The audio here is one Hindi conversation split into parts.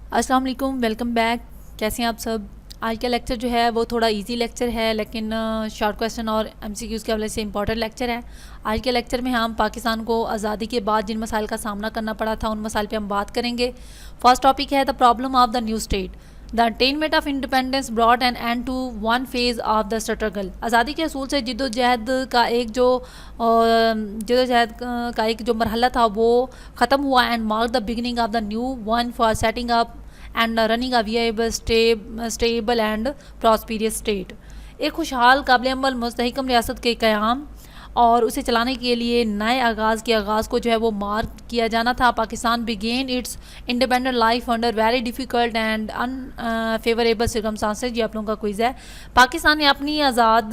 अस्सलाम वालेकुम, वेलकम बैक। कैसे हैं आप सब। आज का लेक्चर जो है वो थोड़ा इजी लेक्चर है, लेकिन शॉर्ट क्वेश्चन और एमसीक्यूज़ के हवाले से इंपॉर्टेंट लेक्चर है। आज के लेक्चर में हम पाकिस्तान को आज़ादी के बाद जिन मसाइल का सामना करना पड़ा था उन मसाइल पे हम बात करेंगे। फर्स्ट टॉपिक है the problem of the new state. The attainment of independence brought an end to one phase of the struggle. आज़ादी के असूल से जद्दोजहद का एक जो मरहला था वो ख़त्म हुआ and mark the beginning of the new one for setting up and running a viable stable and prosperous state. एक खुशहाल काबिल अमल मुस्तहकम रियासत के क़याम और उसे चलाने के लिए नए आगाज़ के आगाज़ को जो है वो मार्क किया जाना था। Pakistan began its independent life under very difficult and unfavourable circumstances. ये आप लोगों का क्विज़ है। पाकिस्तान ने अपनी आज़ाद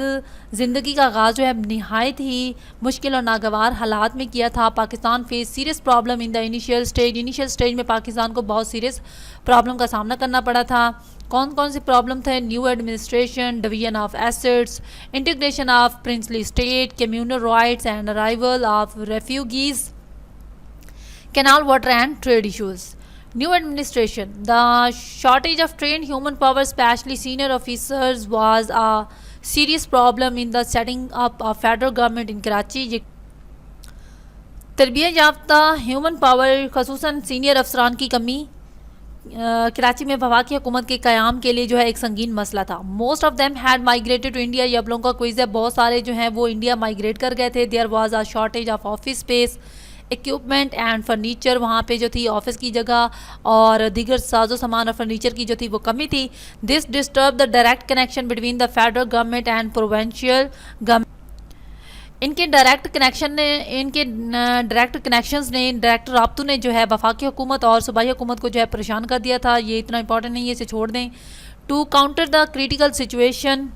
ज़िंदगी का आगाज़ जो है नहायत ही मुश्किल और नागवार हालात में किया था। Pakistan face serious problem in the initial stage में पाकिस्तान को बहुत सीरियस प्रॉब्लम का सामना करना पड़ा था। कौन कौन से प्रॉब्लम थे? New administration, division of assets, integration of princely state, communal riots and arrival of refugees, canal water and trade issues. New administration, the shortage of train human power specially senior officers was a serious problem in the setting up of federal government in Karachi. तरबियत याफ्ता ह्यूमन पावर खसूसन सीनियर अफसरान की कमी कराची में वफाकी हुकूमत के क़याम के लिए जो है एक संगीन मसला था। Most of them had migrated to India. ये आप लोगों का क्विज़ है। बहुत सारे जो हैं वो इंडिया माइग्रेट कर गए थे। There was a shortage of office space, equipment and furniture. वहाँ पे जो थी ऑफिस की जगह और दीगर साजो सामान और फर्नीचर की जो थी वो कमी थी। This disturb the direct connection between the federal government and provincial government. इनके डायरेक्ट कनेक्शंस ने डायरेक्ट राब्तों ने जो है वफाकी हुकूमत और सूबाई हुकूमत को जो है परेशान कर दिया था। ये इतना इंपॉर्टेंट नहीं है, इसे छोड़ दें। To counter the critical situation,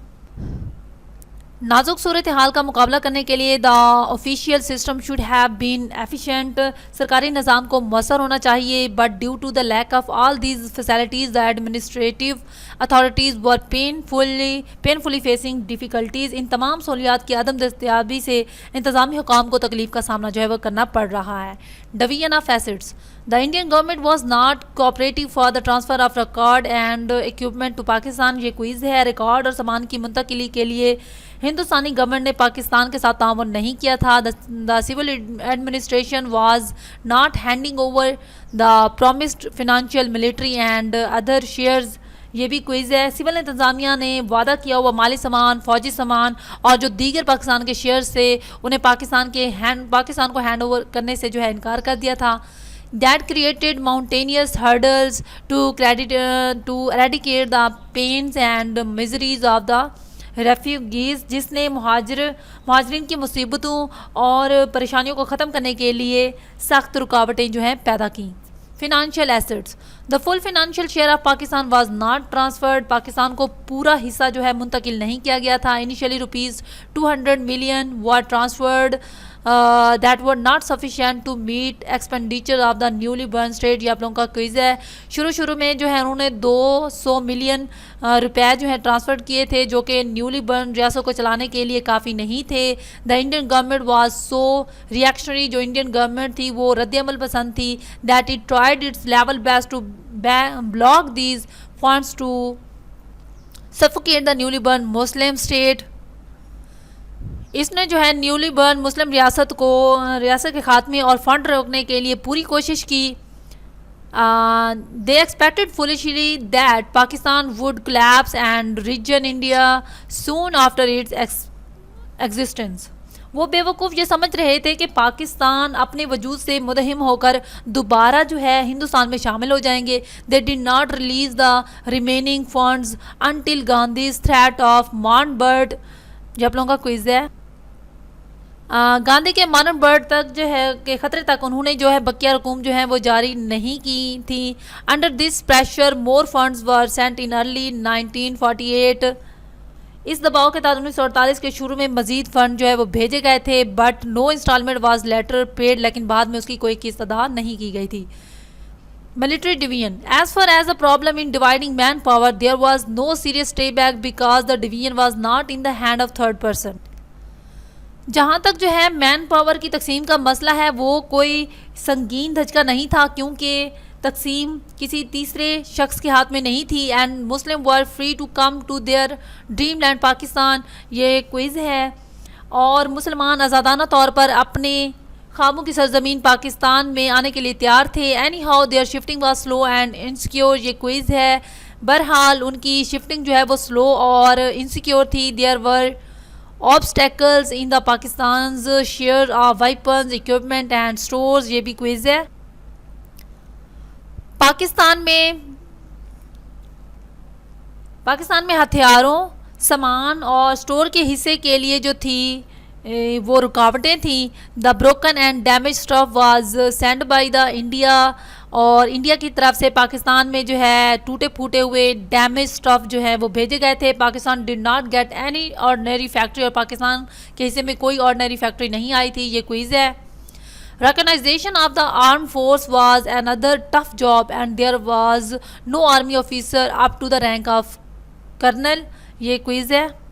नाजुक सूरत हाल का मुकाबला करने के लिए the official system should have been efficient. सरकारी निज़ाम को मौसर होना चाहिए, but due to the lack of all these facilities the administrative authorities were painfully facing difficulties. इन तमाम सहूलियात की अदम दस्तयाबी से इंतज़ामी हुकाम को तकलीफ का सामना जो है वह करना पड़ रहा है। Division of assets, the Indian government was not cooperative for the transfer of record and equipment to Pakistan. ये क्विज़ है। रिकॉर्ड और सामान की मुंतकिली के लिए हिंदुस्तानी गवर्नमेंट ने पाकिस्तान के साथ ताउन नहीं किया था। The civil administration was not handing over the promised financial military and other shares. ये भी क्विज़ है। सिविल इंतज़ामिया ने वादा किया हुआ माली सामान, फौजी सामान और जो दीगर पाकिस्तान के शेयर्स थे उन्हें पाकिस्तान को हैंड ओवर करने से जो है इनकार कर दिया था। That created mountainous hurdles to eradicate the pains and miseries of the refugees, जिसने मुहाजिरीन की मुसीबतों और परेशानियों को ख़त्म करने के लिए सख्त रुकावटें जो हैं पैदा की। Financial assets, the full financial share of Pakistan was not transferred. Pakistan को पूरा हिस्सा जो है मुंतकिल नहीं किया गया था। Initially ₹200 million were transferred that were not sufficient to meet expenditure of the newly born state. ये आप लोगों का क्विज़ है। शुरू में जो है उन्होंने 200 मिलियन रुपए जो है ट्रांसफ़र किए थे, जो कि न्यूली बर्न रियासत को चलाने के लिए काफ़ी नहीं थे। The Indian government was so reactionary, जो इंडियन गवर्नमेंट थी वो रद्दअमल पसंद थी। That it tried its level best to block these funds to suffocate the newly born Muslim state. इसने जो है न्यूली बर्न मुस्लिम रियासत के खात्मे और फंड रोकने के लिए पूरी कोशिश की। They expected foolishly that Pakistan would collapse and rejoin India soon after its existence. वो बेवकूफ़ ये समझ रहे थे कि पाकिस्तान अपने वजूद से मुदहिम होकर दोबारा जो है हिंदुस्तान में शामिल हो जाएंगे। They did not release the remaining funds until Gandhi's threat of mourn bird. जो आप लोगों का क्विज़ है। गांधी के मॉर्न बर्ड तक जो है के ख़तरे तक उन्होंने जो है बकिया रकूम जो है वो जारी नहीं की थी। Under this pressure more funds were sent in early 1948। इस दबाव के तहत 1948 के शुरू में मजीद फंड जो है वो भेजे गए थे, but no instalment was later paid. लेकिन बाद में उसकी कोई किस्त अदा नहीं की गई थी। Military division, as far as the problem in dividing man power there was no serious stay back because the division was not in the hand of third person. जहाँ तक जो है मैन पावर की तकसीम का मसला है वो कोई संगीन धचका नहीं था, क्योंकि तकसीम किसी तीसरे शख्स के हाथ में नहीं थी and Muslim were free to come to their dream land Pakistan, ये क्विज़ है। और मुसलमान आज़ादाना तौर पर अपने ख्वाबों की सरजमीन पाकिस्तान में आने के लिए तैयार थे। Anyhow their shifting was slow and insecure, ये क्विज़ है। बहरहाल उनकी शिफ्टिंग जो है वो स्लो और इनसिक्योर थी। There were obstacles in the Pakistan's share of weapons equipment and stores, ये भी क्विज़ है। पाकिस्तान में हथियारों, सामान और स्टोर के हिस्से के लिए जो थी वो रुकावटें थी। The broken and damage stuff was send by the India, और इंडिया की तरफ से पाकिस्तान में जो है टूटे फूटे हुए डैमेज स्टफ जो है वो भेजे गए थे। Pakistan did not get any ordinary factory, और पाकिस्तान के हिस्से में कोई ऑर्डिनरी फैक्ट्री नहीं आई थी, ये क्विज़ है। Recognition of the armed force was another tough job and there was no army officer up to the rank of colonel, ये क्विज़ है।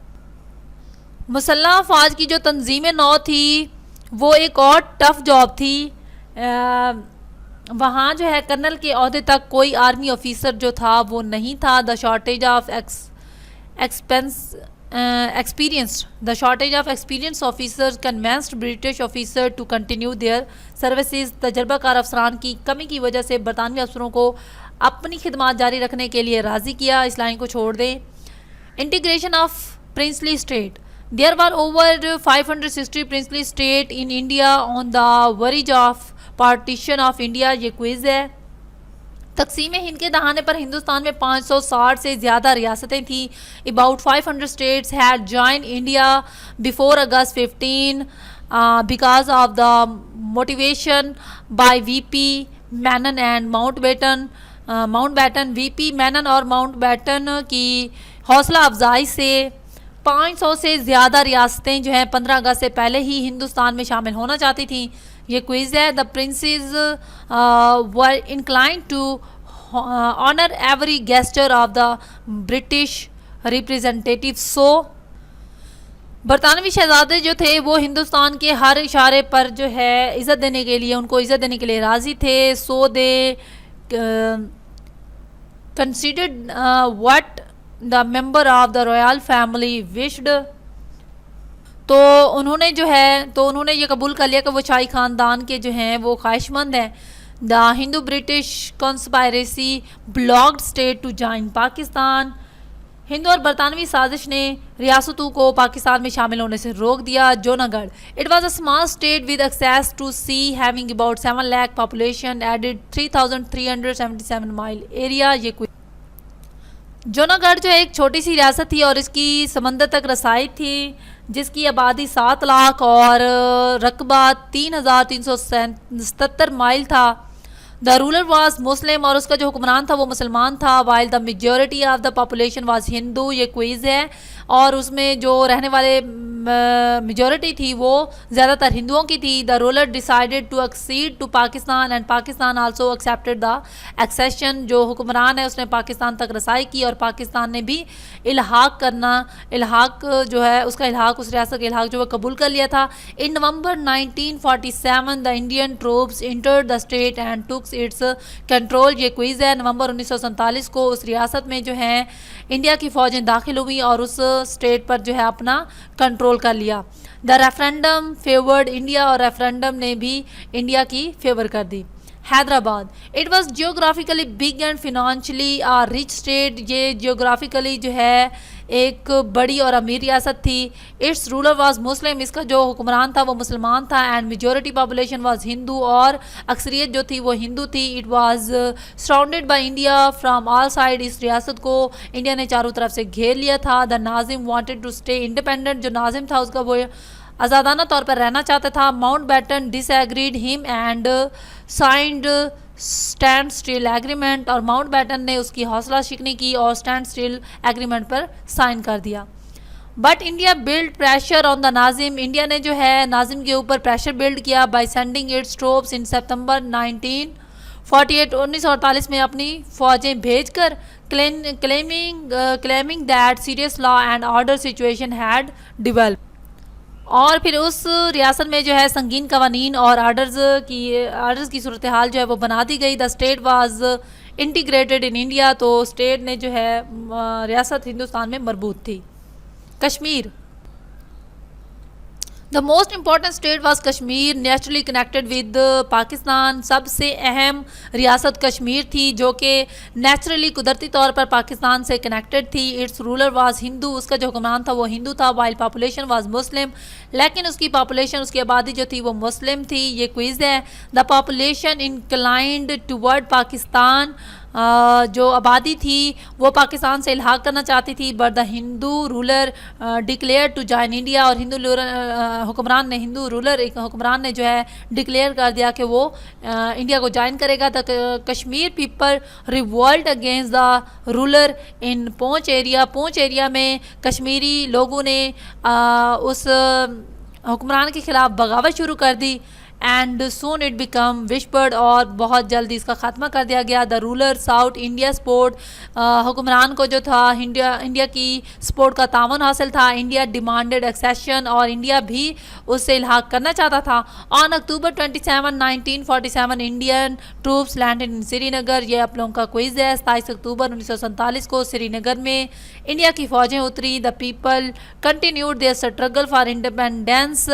मुसल्लह फ़ौज की जो तंजीम नौ थी वो एक और टफ जॉब थी। वहाँ जो है कर्नल के अहदे तक कोई आर्मी ऑफिसर जो था वो नहीं था। The shortage of experience officers convinced British officer to continue their services, तजर्बाकार अफसरान की कमी की वजह से बरतानवी अफसरों को अपनी खिदमत जारी रखने के लिए राज़ी किया। इस लाइन को छोड़ दें। Integration of princely state, there were over 560 princely state in India on the verge of partition of India, ये क्विज़ है। तकसीम हिंद के दहाने पर हिंदुस्तान में 560 से ज़्यादा रियासतें थीं। About 500 states had join India before August 15 because of the motivation by VP Menon and Mountbatten. VP Menon और माउंटबेटन की हौसला अफजाई से 500 से ज़्यादा रियासतें जो हैं 15 अगस्त से पहले ही हिंदुस्तान में शामिल होना चाहती थीं, ये क्विज़ है। The princes were incline to honour every gesture of the British representative, so बरतानवी शहजादे जो थे वो हिंदुस्तान के हर इशारे पर जो है इज़्ज़त देने के लिए, उनको इज़्ज़त देने के लिए राज़ी थे। So they considered what the member of the royal family wished, तो उन्होंने ये कबूल कर लिया कि वो शाही ख़ानदान के जो हैं वो ख्वाहिशमंद हैं। The Hindu British conspiracy blocked state to join Pakistan, हिंदू और बरतानवी साजिश ने रियासतों को पाकिस्तान में शामिल होने से रोक दिया। Junagadh, it was a small state with access to sea having about 7 lakh population, added 3377 mile area, ये कोई जूनागढ़ जो एक छोटी सी रियासत थी और इसकी समंदर तक रसाई थी, जिसकी आबादी 7 लाख और रकबा 3377 माइल था। द रूलर वाज मुस्लिम, और उसका जो हुक्मरान था वो मुसलमान था। While the majority of the population was Hindu, ये क्विज़ है। और उसमें जो रहने वाले मेजॉरिटी थी वो ज़्यादातर हिंदुओं की थी। The ruler decided to accede to Pakistan and Pakistan also accepted the accession, जो हुक्मरान है उसने पाकिस्तान तक रसाई की और पाकिस्तान ने भी इल्हाक जो है उसका इल्हाक, उस रियासत का इल्हाक जो है कबूल कर लिया था। इन नवंबर 1947 the Indian troops entered the state and takes it's control, ये क्विज़ है। नवंबर 1947 को उस रियासत में जो है इंडिया की फ़ौजें दाखिल हुई और उस स्टेट पर जो है अपना कंट्रोल कर लिया। द रेफरेंडम फेवर्ड इंडिया, और रेफरेंडम ने भी इंडिया की फेवर कर दी। Hyderabad, it was geographically big and financially a rich state, ये जियोग्राफिकली जो है एक बड़ी और अमीर रियासत थी। इट्स रूलर वाज मुस्लिम, इसका जो हुक्मरान था वो मुसलमान था। And majority population was Hindu, और अक्सरियत जो थी वो हिंदू थी। It was surrounded by India from all side, इस रियासत को इंडिया ने चारों तरफ से घेर लिया था। The Nizam wanted to stay independent, जो नाजिम था उसका वो आज़ादाना तौर पर रहना चाहता था। Mountbatten disagreed him and signed stand still agreement, और माउंटबेटन ने उसकी हौसला शिकनी की और स्टैंड स्टिल एग्रीमेंट पर साइन कर दिया। But India build pressure on the Nizam, India ने जो है नाजिम के ऊपर प्रेशर बिल्ड किया by sending its troops in September 1948 में अपनी फौजें भेजकर, claiming that serious law and order situation had develop. और फिर उस रियासत में जो है संगीन कवानीन और आर्डर्स की सूरत हाल जो है वो बना दी गई। The state was integrated in India, तो स्टेट ने जो है रियासत हिंदुस्तान में मरबूत थी। Kashmir, the most important state was Kashmir, naturally connected with Pakistan. सबसे अहम रियासत कश्मीर थी जो कि नेचुरली कुदरती तौर पर पाकिस्तान से कनेक्टेड थी। इट्स रूलर वाज हिंदू, उसका जो हुक्मरान था वो हिंदू था। वाइल पॉपुलेशन वाज मुस्लिम, लेकिन उसकी पॉपुलेशन, उसकी आबादी जो थी वो मुस्लिम थी। ये क्विज़ है। The population inclined toward Pakistan, जो आबादी थी वो पाकिस्तान से इल्हाक करना चाहती थी। But the Hindu ruler declare to join India, और हिंदू हुक्मरान ने, हिंदू रूलर एक हुक्मरान ने जो है डिक्लेयर कर दिया कि वो इंडिया को ज्वाइन करेगा। The Kashmir people revolt against the ruler in Poonch area, Poonch area में कश्मीरी लोगों ने उस हुक्मरान के खिलाफ बगावत शुरू कर दी। And soon it become whispered, और बहुत जल्दी इसका खात्मा कर दिया गया। The ruler sought India support, हुक्मरान को जो था इंडिया की सपोर्ट का तावन हासिल था। इंडिया डिमांडेड एक्सेशन, और इंडिया भी उससे इल्हाक करना चाहता था। On October 27, 1947 Indian troops landed in Srinagar. ये आप लोगों का क्विज है। 27 अक्टूबर 1947 को श्रीनगर में इंडिया की फौजें उतरी। The people continued their struggle for independence,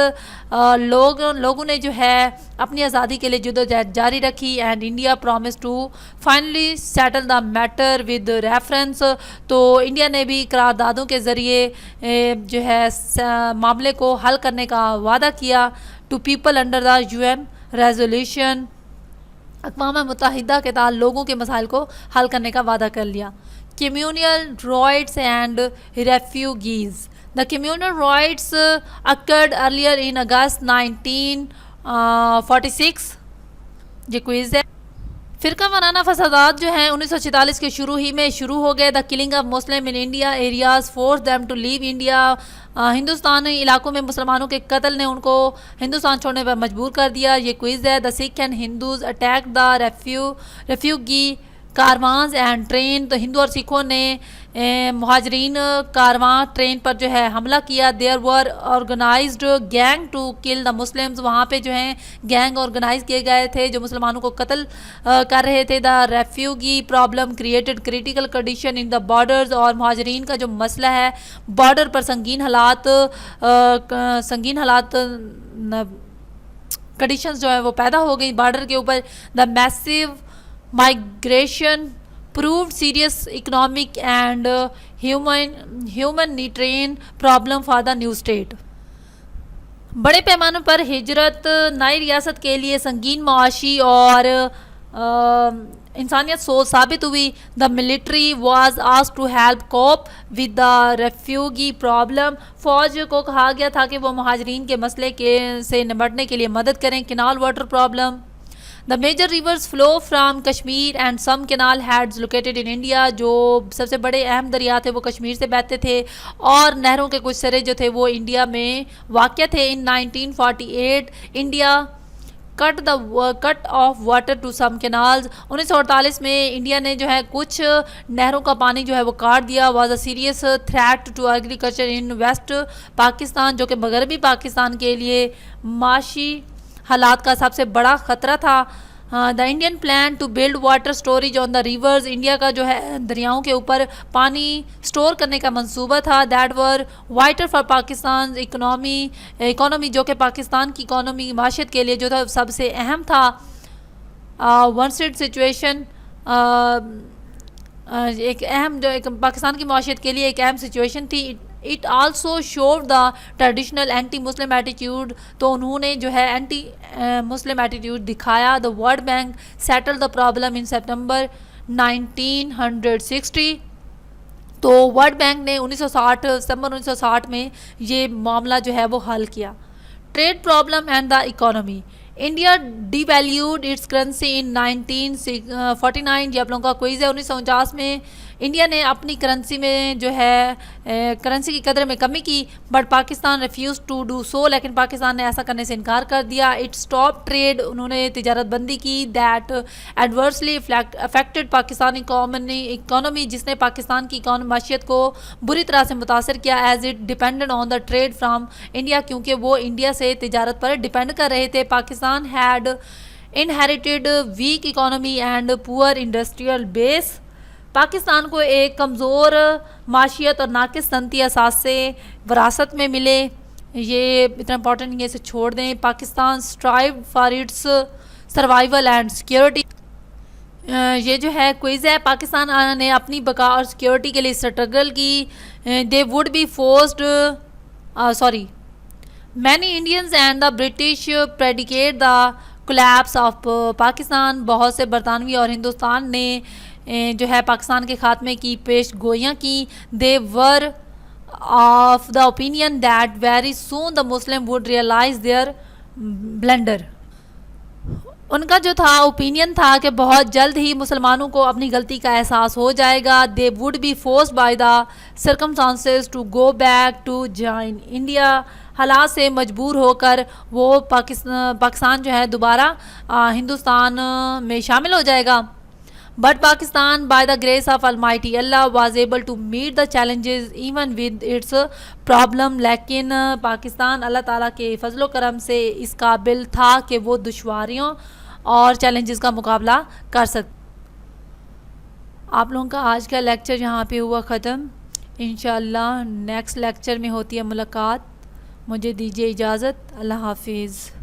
लोगों ने जो है अपनी आज़ादी के लिए जद्दोजहद जारी रखी। And India promise to finally settle the matter with reference, तो इंडिया ने भी करारदादों के ज़रिए जो है मामले को हल करने का वादा किया। To people under the UN resolution, अक़वाम मुत्तहिदा के तहत लोगों के मसाइल को हल करने का वादा कर लिया। Communal riots and refugees, the communal riots occurred earlier in August 1946। ये क्विज है। फ़िरका वाराना फसादात जो हैं 1946 के शुरू हो गए। The killing of Muslim in India areas force them to leave India, हिंदुस्तानी इलाकों में मुसलमानों के कत्ल ने उनको हिंदुस्तान छोड़ने पर मजबूर कर दिया। ये क्विज़ है। The Sikh and Hindus attack the refugee caravans and train, तो हिंदू और सिखों ने मुहाजरीन कारवां ट्रेन पर जो है हमला किया। There were organised gang to kill the Muslims, वहाँ पे जो हैं गैंग ऑर्गेनाइज किए गए थे जो मुसलमानों को कत्ल कर रहे थे। The refugee problem created critical condition in the borders, और मुहाजरीन का जो मसला है बॉर्डर पर संगीन हालात कंडीशंस जो है वो पैदा हो गई बॉर्डर के ऊपर। The massive migration proved serious economic and humanitarian problem for the new state. बड़े पैमाने पर हिजरत नई रियासत के लिए संगीन माशी और इंसानियत सोच साबित हुई। The military was asked to help cope with the refugee problem, फौज को कहा गया था कि वो मुहाजिरीन के मसले से निपटने के लिए मदद करें। Canal water problem, the major rivers flow from Kashmir and some canal heads located in India, जो सबसे बड़े अहम दरिया थे वो कश्मीर से बहते थे और नहरों के कुछ सिरे जो थे वो इंडिया में वाक़ थे। In 1948 India cut off water to some canals, 1948 में इंडिया ने जो है कुछ नहरों का पानी जो है वो काट दिया। Was a serious threat to agriculture in West Pakistan, जो कि मगरबी पाकिस्तान के लिए माशी हालात का सबसे बड़ा ख़तरा था। The Indian plan to build water storage on the rivers, India का जो है दरियाओं के ऊपर पानी स्टोर करने का मंसूबा था। That were vital for Pakistan economy, जो कि पाकिस्तान की इकोनॉमी माशियत के लिए जो था सबसे अहम था। वन स्टेट सिचुएशन एक अहम, जो एक पाकिस्तान की माशियत के लिए एक अहम सिचुएशन थी। It also showed the traditional anti Muslim attitude, तो उन्होंने जो है एंटी मुस्लिम एटीट्यूड दिखाया। The World Bank settle the problem in September 1960, तो वर्ल्ड बैंक ने 1960 सितंबर 1960 में ये मामला जो है वो हल किया। Trade problem and the economy, India devalued its currency in 1949, ये आप लोगों का क्विज है। 1949 में इंडिया ने अपनी करेंसी में जो है करेंसी की कदर में कमी की, but Pakistan refuse to do so, लेकिन पाकिस्तान ने ऐसा करने से इनकार कर दिया। इट स्टॉप ट्रेड, उन्होंने तिजारत बंदी की। That adversely affected Pakistani economy, जिसने पाकिस्तान की माशियत को बुरी तरह से मुतासर किया, as it depended on the trade from India, क्योंकि वो इंडिया से तिजारत पर डिपेंड कर रहे थे। Pakistan had inherited weak economy and poor industrial base, Pakistan को एक कमज़ोर माशियत और नाकिस सनती असास से विरासत में मिले। ये इतना इंपॉर्टेंट नहीं है, इसे छोड़ दें। Pakistan strive for its survival and security, ये जो है क्विज़ है। पाकिस्तान ने अपनी बका और सिक्योरिटी के लिए स्ट्रगल की। दे would be forced many Indians and the British predicate the collapse of Pakistan, बहुत से बरतानवी और हिंदुस्तान ने जो है पाकिस्तान के खात्मे की पेश गोइयाँ की। They were of the opinion that very soon the Muslim would realise their blunder, उनका जो था ओपिनियन था कि बहुत जल्द ही मुसलमानों को अपनी गलती का एहसास हो जाएगा। They would be forced by the circumstances to go back to join India, हालात से मजबूर होकर वो पाकिस्तान जो है दोबारा हिंदुस्तान में शामिल हो जाएगा। But Pakistan by the grace of almighty Allah was able to meet the challenges even with its problem, लेकिन पाकिस्तान अल्लाह ताला के फजलो करम से इस काबिल था कि वो दुश्वारियों और चैलेंजेस का मुकाबला कर सके। आप लोगों का आज का लेक्चर यहाँ पे हुआ ख़त्म। इंशाअल्लाह नेक्स्ट लेक्चर में होती है मुलाकात। मुझे दीजिए इजाज़त। अल्लाह हाफिज़।